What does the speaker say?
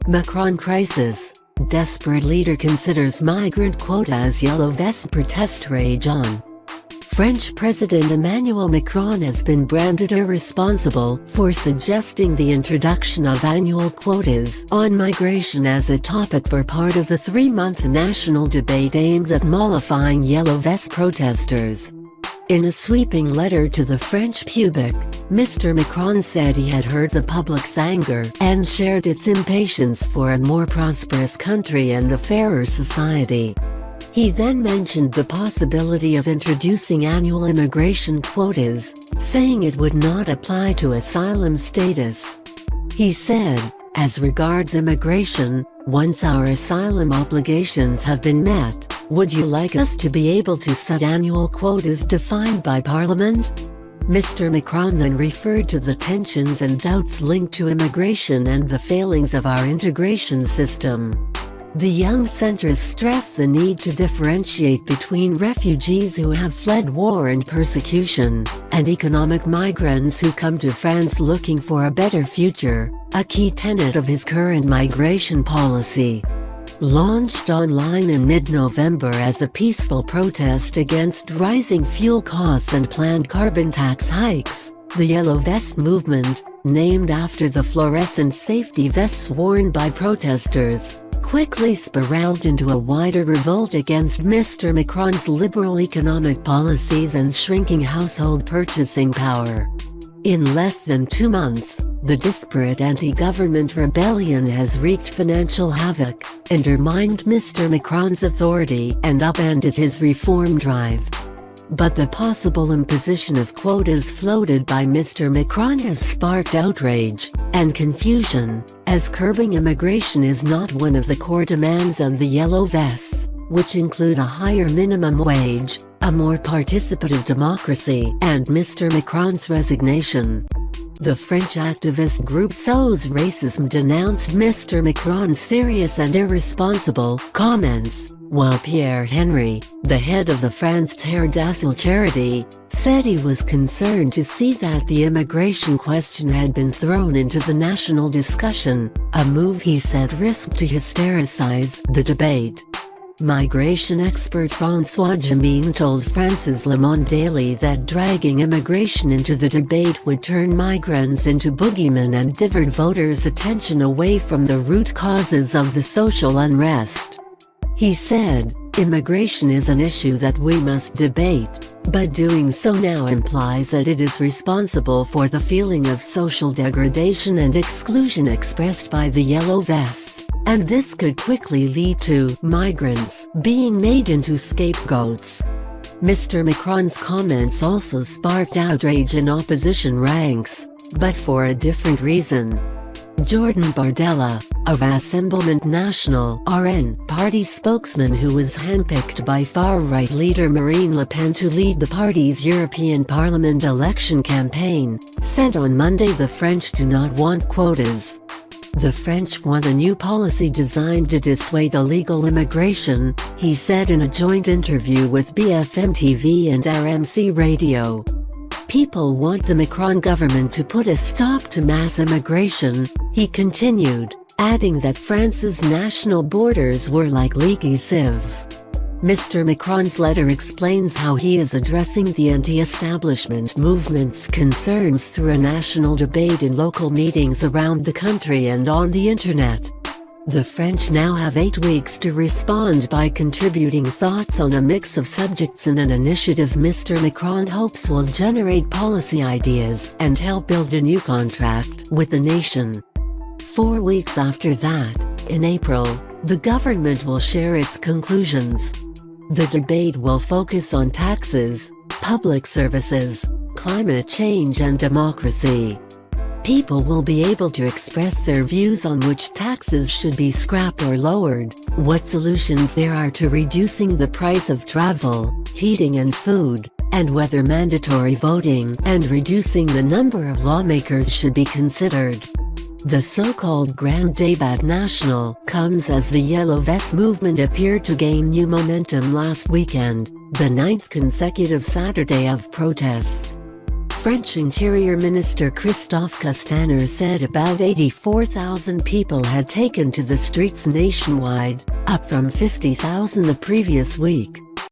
Macron crisis. Desperate leader considers migrant quota as yellow vest protest rage on. French President Emmanuel Macron has been branded irresponsible for suggesting the introduction of annual quotas on migration as a topic for part of the three-month national debate aimed at mollifying yellow vest protesters. In a sweeping letter to the French Pubic, Mr. Macron said he had heard the public's anger and shared its impatience for a more prosperous country and a fairer society. He then mentioned the possibility of introducing annual immigration quotas, saying it would not apply to asylum status. He said, "As regards immigration, once our asylum obligations have been met, would you like us to be able to set annual quotas defined by Parliament?" Mr. Macron then referred to the tensions and doubts linked to immigration and the failings of our integration system. The young centrist stressed the need to differentiate between refugees who have fled war and persecution, and economic migrants who come to France looking for a better future, a key tenet of his current migration policy. Launched online in mid-November as a peaceful protest against rising fuel costs and planned carbon tax hikes, the Yellow Vest movement, named after the fluorescent safety vests worn by protesters, quickly spiraled into a wider revolt against Mr. Macron's liberal economic policies and shrinking household purchasing power. In less than 2 months, the disparate anti-government rebellion has wreaked financial havoc, undermined Mr. Macron's authority and upended his reform drive. But the possible imposition of quotas floated by Mr. Macron has sparked outrage and confusion, as curbing immigration is not one of the core demands of the Yellow Vests, which include a higher minimum wage, a more participative democracy, and Mr. Macron's resignation. The French activist group SOS Racism denounced Mr. Macron's serious and irresponsible comments, while Pierre Henry, the head of the France Terre d'Asile charity, said he was concerned to see that the immigration question had been thrown into the national discussion, a move he said risked to hystericize the debate. Migration expert François Jamin told France's Le Monde Daily that dragging immigration into the debate would turn migrants into boogeymen and divert voters' attention away from the root causes of the social unrest. He said, "Immigration is an issue that we must debate, but doing so now implies that it is responsible for the feeling of social degradation and exclusion expressed by the Yellow Vests. And this could quickly lead to migrants being made into scapegoats." Mr. Macron's comments also sparked outrage in opposition ranks, but for a different reason. Jordan Bardella, a Rassemblement National (RN) party spokesman who was handpicked by far-right leader Marine Le Pen to lead the party's European Parliament election campaign, said on Monday the French do not want quotas. The French want a new policy designed to dissuade illegal immigration, he said in a joint interview with BFM TV and RMC Radio. People want the Macron government to put a stop to mass immigration, he continued, adding that France's national borders were like leaky sieves. Mr. Macron's letter explains how he is addressing the anti-establishment movement's concerns through a national debate in local meetings around the country and on the internet. The French now have 8 weeks to respond by contributing thoughts on a mix of subjects in an initiative Mr. Macron hopes will generate policy ideas and help build a new contract with the nation. 4 weeks after that, in April, the government will share its conclusions. The debate will focus on taxes, public services, climate change and democracy. People will be able to express their views on which taxes should be scrapped or lowered, what solutions there are to reducing the price of travel, heating and food, and whether mandatory voting and reducing the number of lawmakers should be considered. The so-called Grand Débat National comes as the Yellow Vest movement appeared to gain new momentum last weekend, the ninth consecutive Saturday of protests. French Interior Minister Christophe Castaner said about 84,000 people had taken to the streets nationwide, up from 50,000 the previous week.